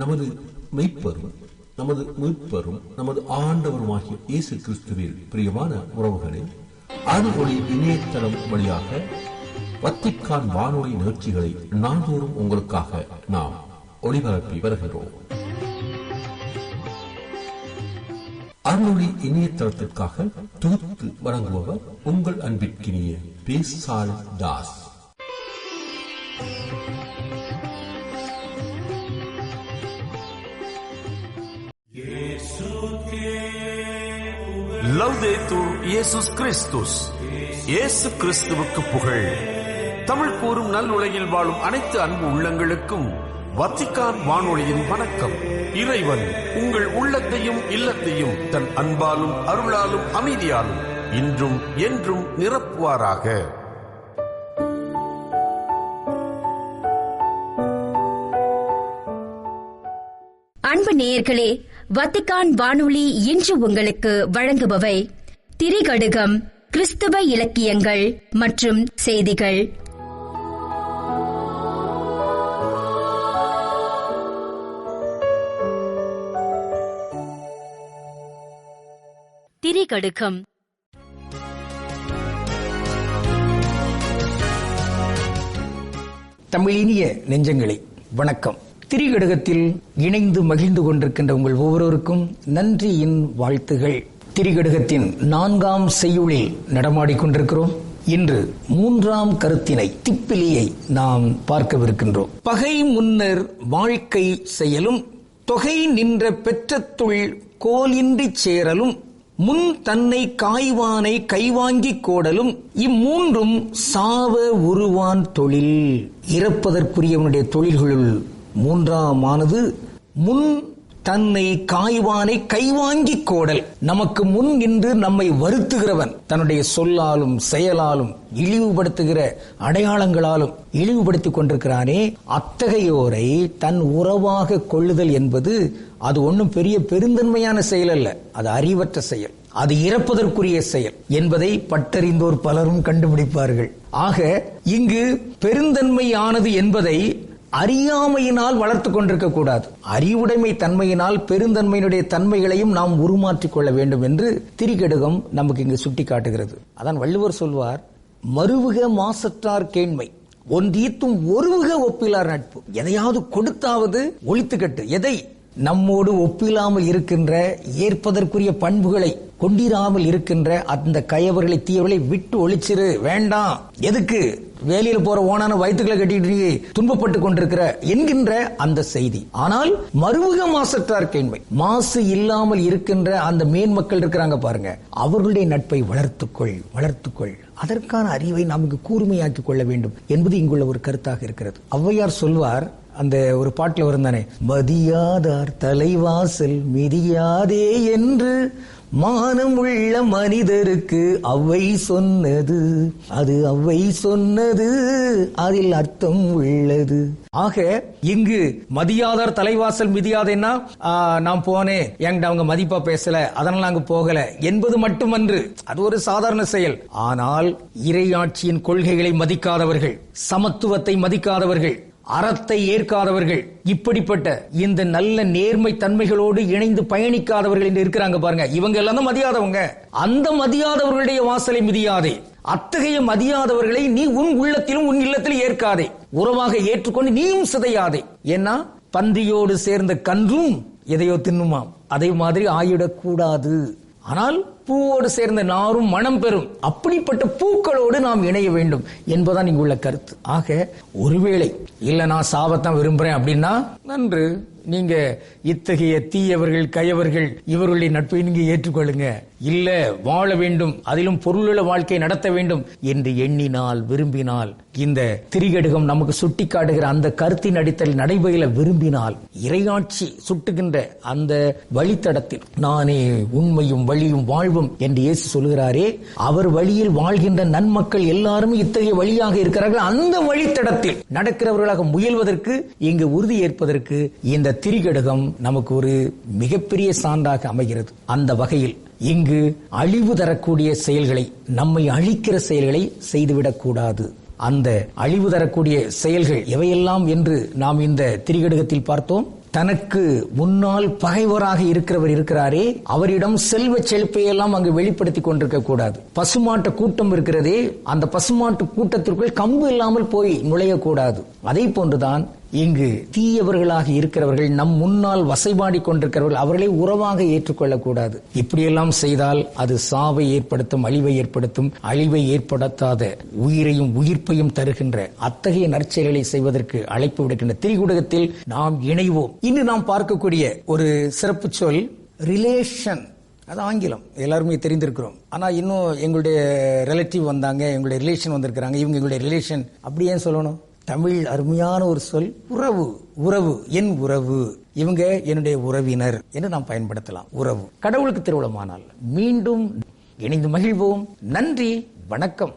நமது மெய்ப்பரும் நமது மீட்பரும் நமது ஆண்டவருமாகிய இயேசு கிறிஸ்துவில் பிரியமான உறவுகளே, அருள்ஒளி இணையதளம் வழியாக வத்திக்கான் வானொலி நிகழ்ச்சிகளை நாள்தோறும் உங்களுக்காக நாம் ஒளிபரப்பி வருகிறோம். அருள்ஒளி இணையதளத்திற்காக தொகுத்து வழங்குபவர் உங்கள் அன்பிற்கினிய பேசால் தாஸ். லவ்தேத்தூர் இயேசுஸ் கிறிஸ்துஸ். இயேசு கிறிஸ்துவுக்கு புகழ். தமிழ் கூறும் நல் உலகில் வாழும் அனைத்து அன்பு உள்ளங்களுக்கும் வத்திக்கான் வானொலியின் வணக்கம். இறைவன் உங்கள் உள்ளத்தையும் இல்லத்தையும் தன் அன்பாலும் அருளாலும் அமைதியாலும் இன்றும் என்றும் நிரப்புவாராக. அன்பு நேயர்களே, வத்திக்கான் வானொலி இன்று உங்களுக்கு வழங்குபவை திரிகடுகம், கிறிஸ்தவ இலக்கியங்கள் மற்றும் செய்திகள். திரிகடுகம். தமிழினிய நெஞ்சங்களே, வணக்கம். திரிகடுகத்தில் இணைந்து மகிழ்ந்து கொண்டிருக்கின்ற உங்கள் ஒவ்வொருவருக்கும் நன்றியின் வாழ்த்துகள். திரிகடுகத்தின் 4ஆம் செய்யுளில் நடமாடிக்கொண்டிருக்கிறோம். இன்று 3ஆம் கருத்தினை, திப்பிலியை நாம் பார்க்கவிருக்கின்றோம். பகை முன்னர் வாழ்க்கை செயலும், தொகை நின்ற பெற்றத்துள் கோலின்றி சேரலும், முன் தன்னை காய்வானை கைவாங்கிக் கோடலும், இம்மூன்றும் சாவ உருவான் தொழில். இறப்பதற்குரியவனுடைய தொழில்களுள் 3ஆமானது முன் தன்னை காய்வானை கைவாங்கிக் கோடல். நமக்கு முன் நின்று நம்மை வருத்துகிறவன், தன்னுடைய சொல்லாலும் செயலாலும் இழிவுபடுத்துகிற அடையாளங்களாலும் இழிவுபடுத்திக் கொண்டிருக்கிறானே, அத்தகையோரை தன் உறவாக கொள்ளுதல் என்பது அது ஒன்றும் பெரிய பெருந்தன்மையான செயல் அல்ல. அது அறிவற்ற செயல், அது இறப்பதற்குரிய செயல் என்பதை பட்டறிந்தோர் பலரும் கண்டுபிடிப்பார்கள். ஆக இங்கு பெருந்தன்மையானது என்பதை அறியாமையினால் வளர்த்து கொண்டிருக்க கூடாது. அறிவுடைமை தன்மையினால் பெருந்தன்மையினுடைய தன்மைகளையும் நாம் உருமாற்றிக் கொள்ள வேண்டும் என்று திரிகடுகம் நமக்கு இங்கு சுட்டி காட்டுகிறது. அதான் வள்ளுவர் சொல்வார், மருவுக மாசற்றார் கேண்மை, ஒன்றீத்தும் ஒருவுக ஒப்பிலார் நட்பு. எதையாவது கொடுத்தாவது ஒழித்துக்கட்டு. எதை? நம்மோடு ஒப்பில்லாமல் இருக்கின்ற, ஏற்பதற்குரிய பண்புகளை கொண்டிராமல் இருக்கின்ற அந்த கயவர்களை, தீயவர்களை விட்டு ஒழிச்சிரு. வேண்டாம். எதுக்கு? வேலையில் போற ஓனான வயிற்றுக்களை கட்டிட்டு நீ துன்பப்பட்டு கொண்டிருக்கிற என்கின்ற அந்த செய்தி. ஆனால் மருவுக மாசற்றார் கேண்மை, மாசு இல்லாமல் இருக்கின்ற அந்த மேன்மக்கள் இருக்கிறாங்க பாருங்க, அவர்களுடைய நட்பை வளர்த்துக்கொள். அதற்கான அறிவை நமக்கு கூர்மையாக்கி கொள்ள வேண்டும் என்பது இங்குள்ள ஒரு கருத்தாக இருக்கிறது. ஔவையார் சொல்வார், அந்த ஒரு பாட்டுல வருந்தானே, மதியாதார் தலைவாசல் மிதியாதே என்று மானம் உள்ள மனிதருக்கு அவ்வை சொன்னது, அது அவ்வை சொன்னது, அதில் அர்த்தம் உள்ளது. ஆக இங்கு மதியாதார் தலைவாசல் மிதியாதேன்னா, நான் போனேன், என்கிட்ட அவங்க மதிப்பா பேசல, அதனால அங்கு போகல என்பது மட்டுமன்று. அது ஒரு சாதாரண செயல். ஆனால் இறையாட்சியின் கொள்கைகளை மதிக்காதவர்கள், சமத்துவத்தை மதிக்காதவர்கள், அறத்தை ஏற்காதவர்கள், இப்படிப்பட்ட இந்த நல்ல நேர்மை தன்மைகளோடு இணைந்து பயணிக்காதவர்கள் என்று இருக்கிறாங்க பாருங்க, இவங்க எல்லாம் தான் மதியாதவங்க. அந்த மதியாதவர்களுடைய வாசலை மிதியாதே. அத்தகைய மதியாதவர்களை நீ உன் உள்ளத்திலும் உன் இல்லத்திலும் ஏற்காதே. உறவாக ஏற்றுக்கொண்டு நீயும் சிதையாதே. ஏன்னா பன்றியோடு சேர்ந்த கன்றும் எதையோ தின்னுமாம், அதே மாதிரி ஆயிடக்கூடாது. ஆனால் பூவோடு சேர்ந்த நாரும் மனம் பெறும். அப்படிப்பட்ட பூக்களோடு நாம் இணைய வேண்டும் என்பதான் இங்குள்ள கருத்து. ஆக ஒருவேளை இல்ல நான் சாவத்தான் விரும்புறேன் அப்படின்னா நன்று, நீங்க இத்தகைய தீயவர்கள், கயவர்கள், இவர்களுடைய நட்பை நீங்க ஏற்றுக்கொள்ளுங்க. இல்ல வாழ வேண்டும், அதிலும் பொருளுள்ள வாழ்க்கை நடத்த வேண்டும் என்று எண்ணினால், விரும்பினால், இந்த திரிகடுகம் நமக்கு சுட்டி காட்டுகிற அந்த கருத்தின் அடித்தல் நடைபெற விரும்பினால், இறையாட்சி சுட்டுகின்ற அந்த வழித்தடத்தில் நானே உண்மையும் வழியும் வாழ்வும் என்று இயேசு சொல்கிறாரே, அவர் வழியில் வாழ்கின்ற நன்மக்கள் எல்லாரும் இத்தகைய வழியாக இருக்கிறார்கள். அந்த வழித்தடத்தில் நடக்கிறவர்களாக முயல்வதற்கு, இங்கு உறுதி ஏற்பதற்கு இந்த திரிகடுகம் நமக்கு ஒரு மிகப்பெரிய சான்றாக அமைகிறது. அந்த வகையில் இங்கு அழிவு தரக்கூடிய செயல்களை, நம்மை அழிக்கிற செயல்களை செய்துவிடக் கூடாது. அந்த அழிவு தரக்கூடிய செயல்கள் எவையெல்லாம் என்று நாம் இந்த திரிகடுகத்தில் பார்த்தோம். தனக்கு முன்னால் பகைவராக இருக்கிறவர் இருக்கிறாரே, அவரிடம் செல்வ செழிப்பையெல்லாம் அங்கு வெளிப்படுத்திக் கொண்டிருக்க கூடாது. பசுமாட்டு கூட்டம் இருக்கிறதே, அந்த பசுமாட்டு கூட்டத்திற்குள் கம்பு இல்லாமல் போய் நுழையக்கூடாது. அதே போன்றுதான் இங்கு தீயவர்களாக இருக்கிறவர்கள், நம் முன்னால் வசைபாடி கொண்டிருக்கிறவர்கள், அவர்களை உறவாக ஏற்றுக்கொள்ளக்கூடாது. இப்படியெல்லாம் செய்தால் அது சாவை ஏற்படுத்தும், அழிவை ஏற்படுத்தும். அழிவை ஏற்படுத்தாத உயிரையும் உயிர்ப்பையும் தருகின்ற அத்தகைய நற்செயல்களை செய்வதற்கு அழைப்பு விடுக்கின்ற திரிகுடகத்தில் நாம் இணைவோம். இன்று நாம் பார்க்கக்கூடிய ஒரு சிறப்பு சொல் ரிலேஷன். அது ஆங்கிலம், எல்லாருமே தெரிந்திருக்கிறோம். ஆனா இன்னும் எங்களுடைய ரிலேட்டிவ் வந்தாங்க, எங்களுடைய ரிலேஷன் வந்திருக்கிறாங்க, இவங்க எங்களுடைய ரிலேஷன், அப்படி ஏன் சொல்லணும்? தமிழ் அருமையான ஒரு சொல் உறவு. உறவு, என் உறவு, இவங்க என்னுடைய உறவினர் என்று நாம் பயன்படுத்தலாம். உறவு கடவுளுக்கு திருவுளமானால் மீண்டும் இணைந்து மகிழ்வோம். நன்றி, வணக்கம்.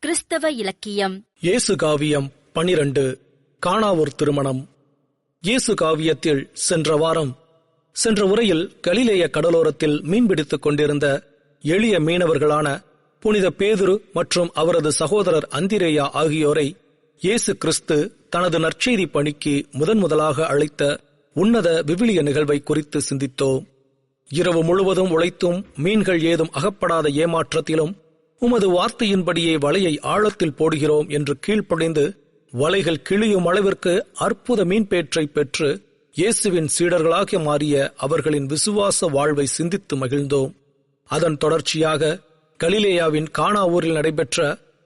கிறிஸ்தவ இலக்கியம். இயேசு காவியம் 12 கானாவூர் திருமணம். இயேசு காவியத்தில் சென்ற உரையில் கலிலேய கடலோரத்தில் மீன்பிடித்துக் கொண்டிருந்த எளிய மீனவர்களான புனித பேதுரு மற்றும் அவரது சகோதரர் அந்திரேயா ஆகியோரை இயேசு கிறிஸ்து தனது நற்செய்தி பணிக்கு முதலாக அழைத்த உன்னத விவிலிய நிகழ்வை குறித்து சிந்தித்தோம். இரவு முழுவதும் உழைத்தும் மீன்கள் ஏதும் அகப்படாத ஏமாற்றத்திலும் உமது வார்த்தையின்படியே வலையை ஆழத்தில் போடுகிறோம் என்று கீழ்ப்படிந்து வலைகள் கிழியும் அளவிற்கு அற்புத மீன்பேற்றை பெற்று இயேசுவின் சீடர்களாக மாறிய அவர்களின் விசுவாச வாழ்வை சிந்தித்து மகிழ்ந்தோம். அதன் தொடர்ச்சியாக கலிலேயாவின் கானாவூரில் நடைபெற்ற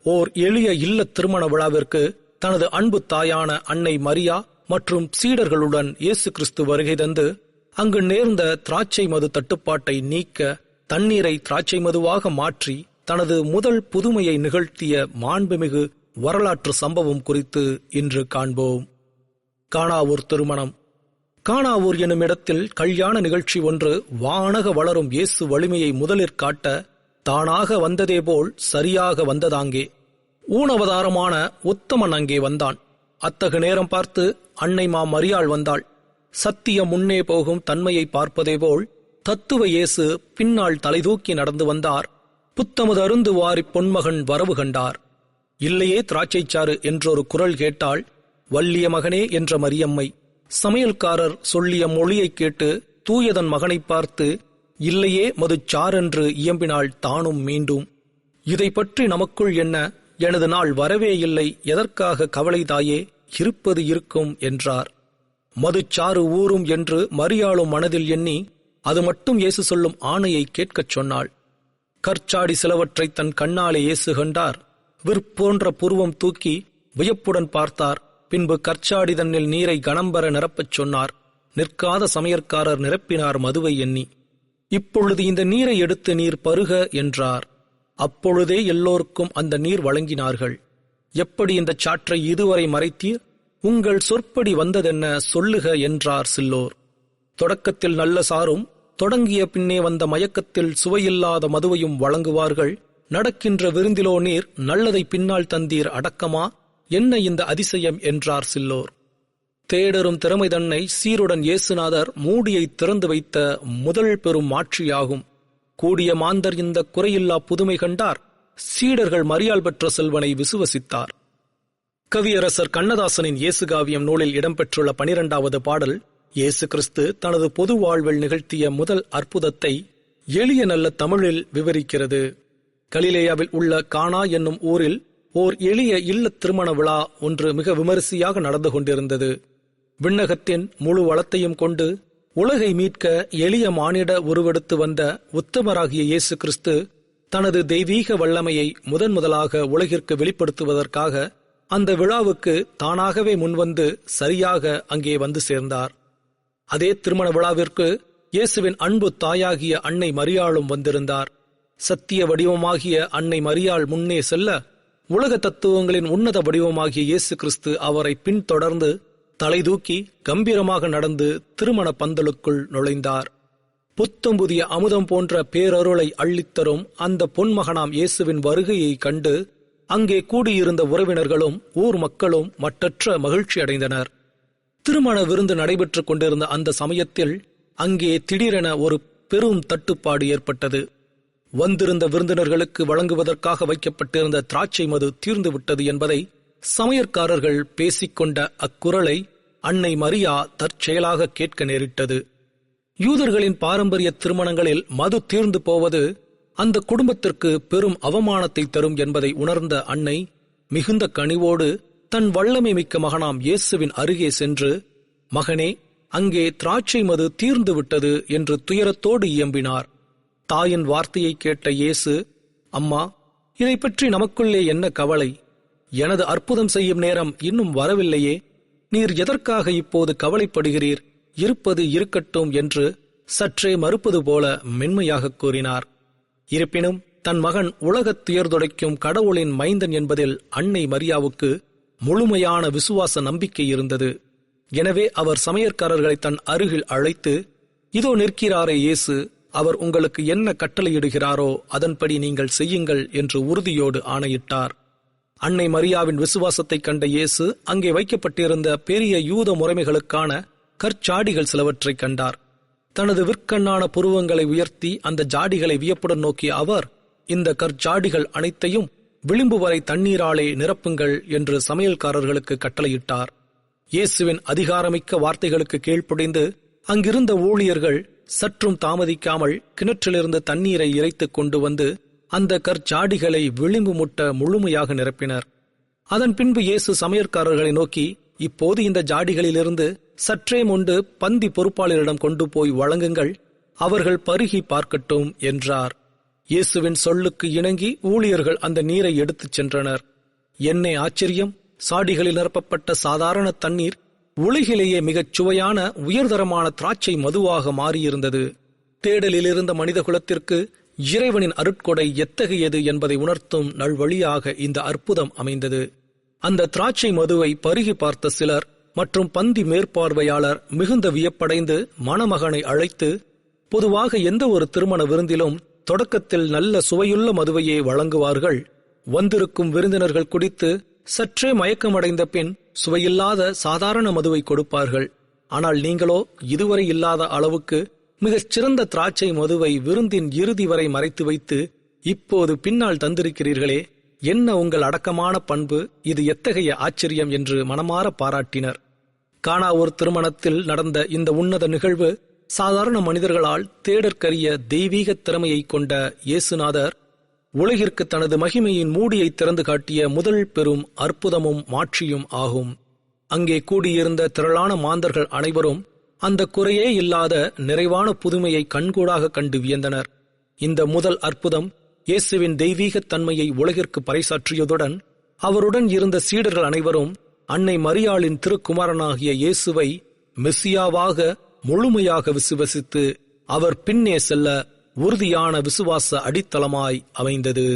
ஓர் எளிய இல்ல திருமண விழாவிற்கு தனது அன்பு தாயான அன்னை மரியா மற்றும் சீடர்களுடன் இயேசு கிறிஸ்து வருகை தந்து அங்கு நேர்ந்த திராட்சை மது தட்டுப்பாட்டை நீக்க தண்ணீரை திராட்சை மதுவாக மாற்றி தனது முதல் புதுமையை நிகழ்த்திய மாண்புமிகு வரலாற்று சம்பவம் குறித்து இன்று காண்போம். கானாவூர் திருமணம். கானாவூர் எனும் இடத்தில் கல்யாண நிகழ்ச்சி ஒன்று வானக வளரும் இயேசு வலிமையை முதலிற் காட்ட தானாக வந்ததே போல் சரியாக வந்ததாங்கே. ஊனவதாரமான உத்தமன் அங்கே வந்தான். அத்தகு நேரம் பார்த்து அன்னை மரியாள் வந்தாள். சத்தியம் முன்னே போகும் தன்மையை பார்ப்பதே போல் தத்துவ இயேசு பின்னால் தலைதூக்கி நடந்து வந்தார். புத்தமது அருந்து வாரி பொன்மகன் வரவு கண்டார். இல்லையே திராட்சைச்சாறு என்றொரு குரல் கேட்டாள். வல்லிய மகனே என்ற மரியம்மை. சமையல்காரர் சொல்லிய மொழியை கேட்டு தூயதன் மகனை பார்த்து இல்லையே மதுச்சாரென்று இயம்பினாள் தானும் மீண்டும். இதை பற்றி நமக்குள் என்ன, எனது நாள் வரவே இல்லை, எதற்காக கவலை தாயே, இருப்பது இருக்கும் என்றார். மதுச்சாறு ஊறும் என்று மரியாளும் மனதில் எண்ணி அது மட்டும் இயேசு சொல்லும் ஆணையை கேட்கச் சொன்னாள். கற்சாடி சிலவற்றை தன் கண்ணாலே இயேசு கண்டார். விற்போன்ற புருவம் தூக்கி வியப்புடன் பார்த்தார். பின்பு கற்சாடி தன்னில் நீரை கணம்பர நிரப்பச் சொன்னார். நிற்காத சமையற்காரர் நிரப்பினார் மதுவை எண்ணி. இப்பொழுது இந்த நீரை எடுத்து நீர் பருக என்றார். அப்பொழுதே எல்லோருக்கும் அந்த நீர் வழங்கினார்கள். எப்படி இந்த சாற்றை இதுவரை மறைத்தீர்? உங்கள் சொற்படி வந்ததென்ன சொல்லுக என்றார் சில்லோர். தொடக்கத்தில் நல்ல சாரும் தொடங்கிய பின்னே வந்த மயக்கத்தில் சுவையில்லாத மதுவையும் வழங்குவார்கள். நடக்கின்ற விருந்திலோ நீர் நல்லதை பின்னால் தந்தீர் அடக்கமா, என்ன இந்த அதிசயம் என்றார் சில்லோர். தேடரும் திறமை தன்னை சீருடன் இயேசுநாதர் மூடியை திறந்து வைத்த முதல் பெரும் மாட்சியாகும். கூடிய மாந்தர் இந்த குறையில்லா புதுமை கண்டார். சீடர்கள் மரியாள் பெற்ற செல்வனை விசுவசித்தார். கவியரசர் கண்ணதாசனின் இயேசு காவியம் நூலில் இடம்பெற்றுள்ள 12வது பாடல் இயேசு கிறிஸ்து தனது பொது வாழ்வில் நிகழ்த்திய முதல் அற்புதத்தை எளிய நல்ல தமிழில் விவரிக்கிறது. கலிலேயாவில் உள்ள கானா என்னும் ஊரில் ஓர் எளிய இல்ல திருமண விழா ஒன்று மிக விமரிசையாக நடந்து கொண்டிருந்தது. விண்ணகத்தின் முழு வளத்தையும் கொண்டு உலகை மீட்க எளிய மானிட உருவெடுத்து வந்த உத்தமராகிய இயேசு கிறிஸ்து தனது தெய்வீக வல்லமையை முதலாக உலகிற்கு வெளிப்படுத்துவதற்காக அந்த விழாவுக்கு தானாகவே முன்வந்து சரியாக அங்கே வந்து சேர்ந்தார். அதே திருமண விழாவிற்கு இயேசுவின் அன்பு தாயாகிய அன்னை மரியாளும் வந்திருந்தார். சத்திய வடிவமாகிய அன்னை மரியாள் முன்னே செல்ல உலக தத்துவங்களின் உன்னத வடிவமாகிய இயேசு கிறிஸ்து அவரை பின்தொடர்ந்து தலை தூக்கி கம்பீரமாக நடந்து திருமண பந்தலுக்குள் நுழைந்தார். புத்தம் புதிய அமுதம் போன்ற பேரருளை அள்ளித்தரும் அந்த பொன்மகனாம் இயேசுவின் வருகையை கண்டு அங்கே கூடியிருந்த உறவினர்களும் ஊர் மக்களும் மட்டற்ற மகிழ்ச்சி அடைந்தனர். திருமண விருந்து நடைபெற்றுக் கொண்டிருந்த அந்த சமயத்தில் அங்கே திடீரென ஒரு பெரும் தட்டுப்பாடு ஏற்பட்டது. வந்திருந்த விருந்தினர்களுக்கு வழங்குவதற்காக வைக்கப்பட்டிருந்த திராட்சை மது தீர்ந்து விட்டது என்பதை சமையற்காரர்கள் பேசிக்கொண்ட அக்குரலை அன்னை மரியா தற்செயலாக கேட்க நேரிட்டது. யூதர்களின் பாரம்பரிய திருமணங்களில் மது தீர்ந்து போவது அந்த குடும்பத்திற்கு பெரும் அவமானத்தை தரும் என்பதை உணர்ந்த அன்னை மிகுந்த கனிவோடு தன் வல்லமை மிக்க மகனாம் இயேசுவின் அருகே சென்று, மகனே, அங்கே திராட்சை மது தீர்ந்து விட்டது என்று துயரத்தோடு இயம்பினார். தாயின் வார்த்தையை கேட்ட இயேசு, அம்மா, இதை பற்றி நமக்குள்ளே என்ன கவலை? எனது அற்புதம் செய்யும் நேரம் இன்னும் வரவில்லையே. நீர் எதற்காக இப்போது கவலைப்படுகிறீர்? இருப்பது இருக்கட்டும் என்று சற்றே மறுப்பது போல மென்மையாக கூறினார். இருப்பினும் தன் மகன் உலகத் துயர்துடைக்கும் கடவுளின் மைந்தன் என்பதில் அன்னை மரியாவுக்கு முழுமையான விசுவாச நம்பிக்கை இருந்தது. எனவே அவர் சமையற்காரர்களை தன் அருகில் அழைத்து, இதோ நிற்கிறாரே இயேசு, அவர் உங்களுக்கு என்ன கட்டளையிடுகிறாரோ அதன்படி நீங்கள் செய்யுங்கள் என்று உறுதியோடு ஆணையிட்டார். அன்னை மரியாவின் விசுவாசத்தை கண்ட இயேசு அங்கே வைக்கப்பட்டிருந்த பெரிய யூத முறைமைகளுக்கான கற்சாடிகள் சிலவற்றை கண்டார். தனது விற்கண்ணான புருவங்களை உயர்த்தி அந்த ஜாடிகளை வியப்புடன் நோக்கிய அவர், இந்த கற்சாடிகள் அனைத்தையும் விளிம்பு வரை தண்ணீராலே நிரப்புங்கள் என்று சமையல்காரர்களுக்கு கட்டளையிட்டார். இயேசுவின் அதிகாரமிக்க வார்த்தைகளுக்கு கீழ்ப்படிந்து அங்கிருந்த ஊழியர்கள் சற்றும் தாமதிக்காமல் கிணற்றிலிருந்து தண்ணீரை இறைத்துக் கொண்டு வந்து அந்த கற்சாடிகளை விளிம்பு முட்ட முழுமையாக நிரப்பினர். அதன் பின்பு இயேசு சமையற்காரர்களை நோக்கி, இப்போது இந்த ஜாடிகளிலிருந்து சற்றே மொண்டு பந்தி பொறுப்பாளரிடம் கொண்டு போய் வழங்குங்கள், அவர்கள் பருகி பார்க்கட்டும் என்றார். இயேசுவின் சொல்லுக்கு இணங்கி ஊழியர்கள் அந்த நீரை எடுத்துச் சென்றனர். என்ன ஆச்சரியம்! சாடிகளில் நிரப்பப்பட்ட சாதாரண தண்ணீர் உலகிலேயே மிகச் சுவையான உயர்தரமான திராட்சை மதுவாக மாறியிருந்தது. தேடலில் இருந்த மனித குலத்திற்கு இறைவனின் அருட்கொடை எத்தகையது என்பதை உணர்த்தும் நல்வழியாக இந்த அற்புதம் அமைந்தது. அந்த திராட்சை மதுவை பருகி பார்த்த சிலர் மற்றும் பந்தி மேற்பார்வையாளர் மிகுந்த வியப்படைந்து மணமகனை அழைத்து, பொதுவாக எந்த ஒரு திருமண விருந்திலும் தொடக்கத்தில் நல்ல சுவையுள்ள மதுவையே வழங்குவார்கள். வந்திருக்கும் விருந்தினர்கள் குடித்து சற்றே மயக்கமடைந்த பின் சுவையில்லாத சாதாரண மதுவை கொடுப்பார்கள். ஆனால் நீங்களோ இதுவரை இல்லாத அளவுக்கு மிகச் சிறந்த திராட்சை மதுவை விருந்தின் இறுதி வரை மறைத்து வைத்து இப்போது பின்னால் தந்திருக்கிறீர்களே, என்ன உங்கள் அடக்கமான பண்பு! இது எத்தகைய ஆச்சரியம் என்று மனமாற பாராட்டினர். கானா ஒரு திருமணத்தில் நடந்த இந்த உன்னத நிகழ்வு சாதாரண மனிதர்களால் தேடற்கரிய தெய்வீக திறமையை கொண்ட இயேசுநாதர் உலகிற்கு தனது மகிமையின் மூடியை திறந்து காட்டிய முதல் பெரும் அற்புதமும் மாட்சியும் ஆகும். அங்கே கூடியிருந்த திரளான மாந்தர்கள் அனைவரும் அந்த குறையே இல்லாத நிறைவான புதுமையை கண்கூடாக கண்டு வியந்தனர். இந்த முதல் அற்புதம் இயேசுவின் தெய்வீகத் தன்மையை உலகிற்கு பறைசாற்றியதுடன் அவருடன் இருந்த சீடர்கள் அனைவரும் அன்னை மரியாளின் திருக்குமாரனாகிய இயேசுவை மெசியாவாக முழுமையாக விசுவசித்து அவர் பின்னே செல்ல உறுதியான விசுவாச அடித்தளமாய் அமைந்தது.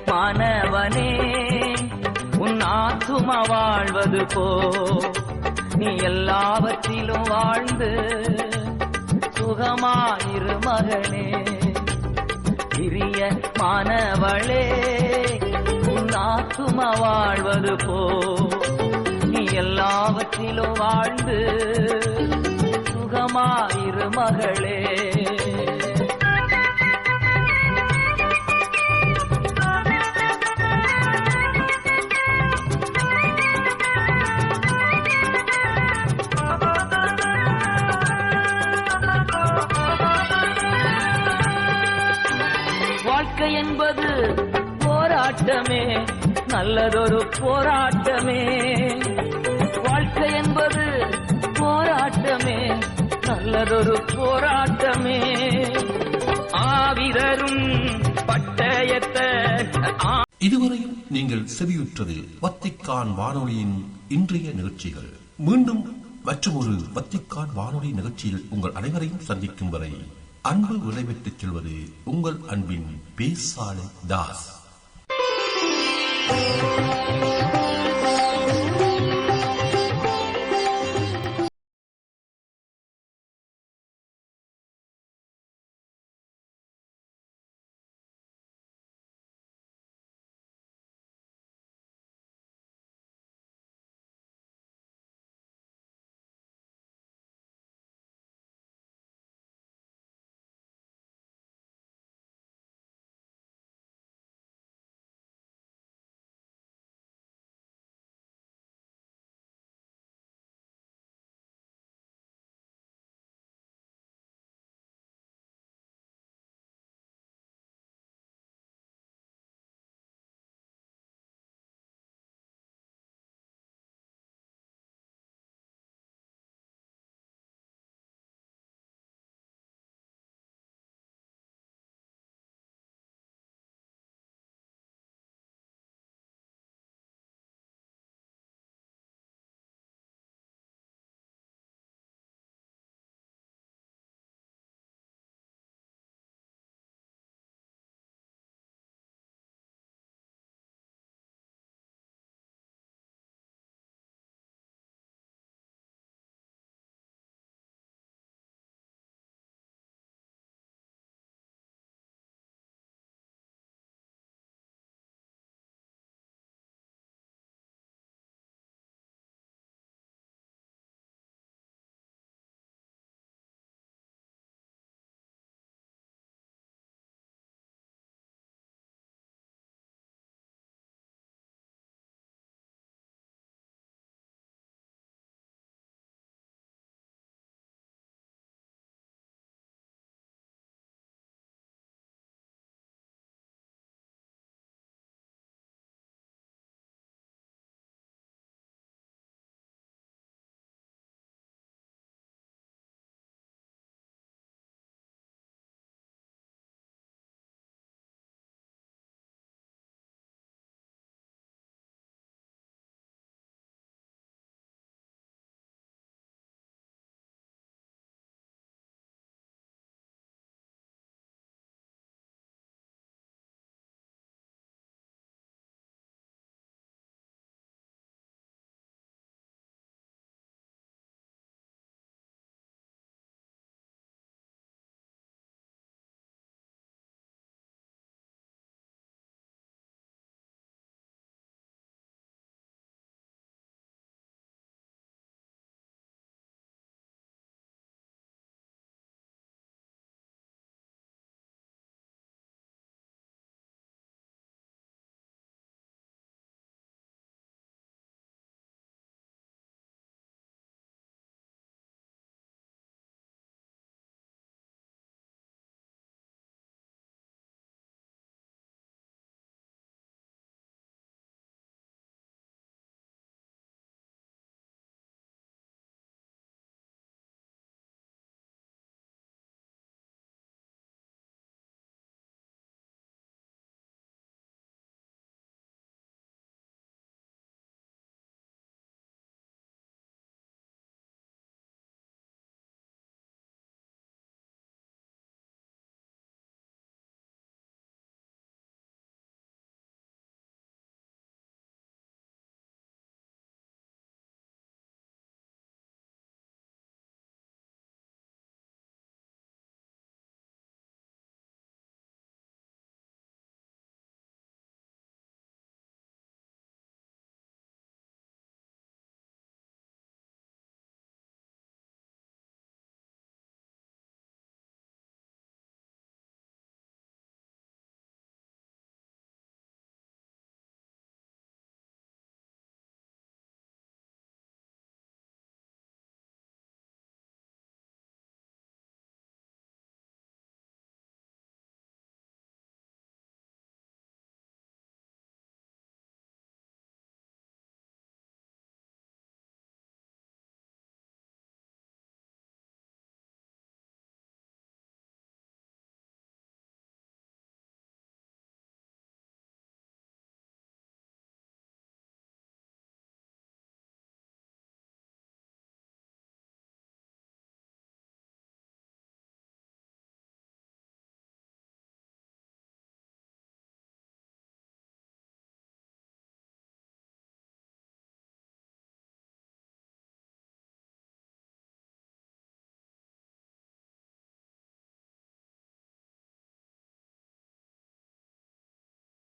மாணவனே, உன் ஆத்துமா வாழ்வது போ, நீ எல்லாவற்றிலும் வாழ்ந்து சுகமாயிரு மகனே. பிரிய மாணவளே, உன் ஆத்துமா வாழ்வது போ, நீ எல்லாவற்றிலும் வாழ்ந்து சுகமாயிரு மகளே. வாழ்க்கை என்பது போராட்டமே, நல்லதொரு போராட்டமே. வாழ்க்கை என்பது போராட்டமே, நல்லதொரு போராட்டமே. ஆவிதரும் பட்டயத்தை இதுவரையும் நீங்கள் செவியுற்றது வத்திக்கான் வானொலியின் இன்றைய நிகழ்ச்சிகள். மீண்டும் மற்றொரு வத்திக்கான் வானொலி நிகழ்ச்சியில் உங்கள் அனைவரையும் சந்திக்கும் வரை அன்பு விடைபெற்றுச் செல்வது உங்கள் அன்பின் பேசாலை தாஸ்.